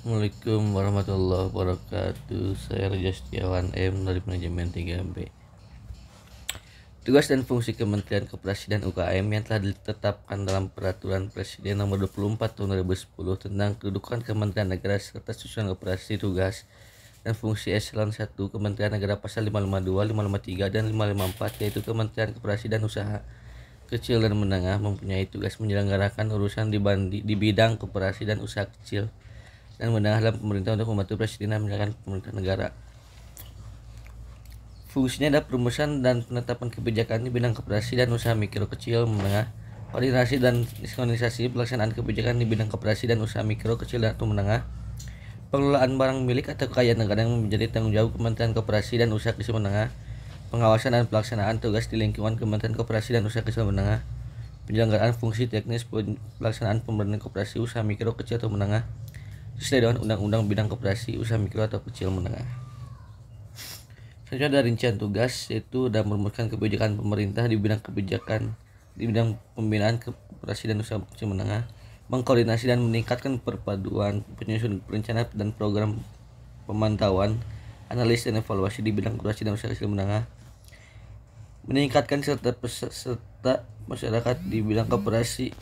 Assalamualaikum warahmatullahi wabarakatuh. Saya Raja Setiawan M dari Manajemen 3B. Tugas dan fungsi Kementerian Koperasi dan UKM yang telah ditetapkan dalam Peraturan Presiden Nomor 24 Tahun 2010 tentang kedudukan Kementerian Negara serta susunan operasi tugas dan fungsi Eselon 1 Kementerian Negara pasal 552, 553 dan 554, yaitu Kementerian Koperasi dan Usaha Kecil dan Menengah mempunyai tugas menyelenggarakan urusan di bidang koperasi dan usaha kecil dan menengah dalam pemerintah untuk membantu presiden dan menjalankan pemerintahan negara. Fungsinya adalah perumusan dan penetapan kebijakan di bidang koperasi dan usaha mikro kecil menengah, koordinasi dan sinkronisasi pelaksanaan kebijakan di bidang koperasi dan usaha mikro kecil dan menengah, pengelolaan barang milik atau kekayaan negara yang menjadi tanggung jawab Kementerian Koperasi dan Usaha Kecil Menengah, pengawasan dan pelaksanaan tugas di lingkungan Kementerian Koperasi dan Usaha Kecil Menengah, penyelenggaraan fungsi teknis pelaksanaan pemberdayaan koperasi usaha mikro kecil atau menengah sesuai dengan Undang-Undang Bidang Koperasi Usaha Mikro atau Kecil Menengah. Selanjutnya ada rincian tugas, yaitu dalam merumuskan kebijakan pemerintah di bidang pembinaan koperasi dan usaha kecil menengah, mengkoordinasi dan meningkatkan perpaduan penyusun perencanaan dan program pemantauan, analisis dan evaluasi di bidang koperasi dan usaha kecil menengah, meningkatkan serta masyarakat di bidang koperasi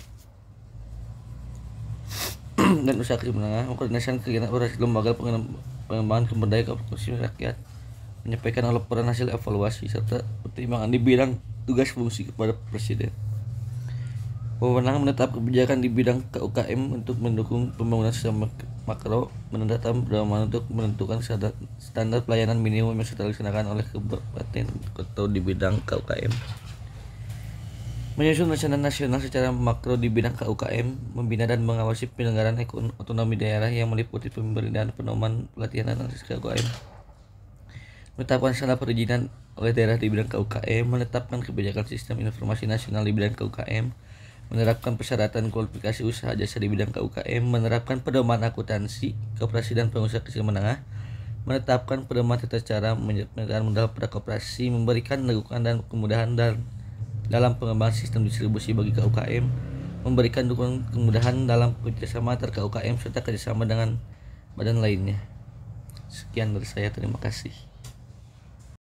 dan usaha kecil menengah, mengkoordinasikan kegiatan organisasi lembaga pengembangan pemberdayaan koperasi rakyat, menyampaikan laporan hasil evaluasi serta pertimbangan di bidang tugas fungsi kepada presiden. Wewenang menetap kebijakan di bidang KUKM untuk mendukung pembangunan sistem makro, menetapkan pedoman untuk menentukan standar pelayanan minimum yang sudah dilaksanakan oleh kabupaten atau di bidang KUKM. Menyusun rencana nasional secara makro di bidang KUKM, membina dan mengawasi penyelenggaraan otonomi daerah yang meliputi pemberian pedoman pelatihan dan analisis KUKM. Menetapkan standar perizinan oleh daerah di bidang KUKM, menetapkan kebijakan sistem informasi nasional di bidang KUKM, menerapkan persyaratan kualifikasi usaha jasa di bidang KUKM, menerapkan pedoman akuntansi, koperasi dan pengusaha kecil menengah, menetapkan pedoman tata cara penyertaan modal pada koperasi, memberikan dukungan dan kemudahan dalam pengembangan sistem distribusi bagi KUKM, memberikan dukungan kemudahan dalam kerjasama antar KUKM serta kerjasama dengan badan lainnya. Sekian dari saya, terima kasih.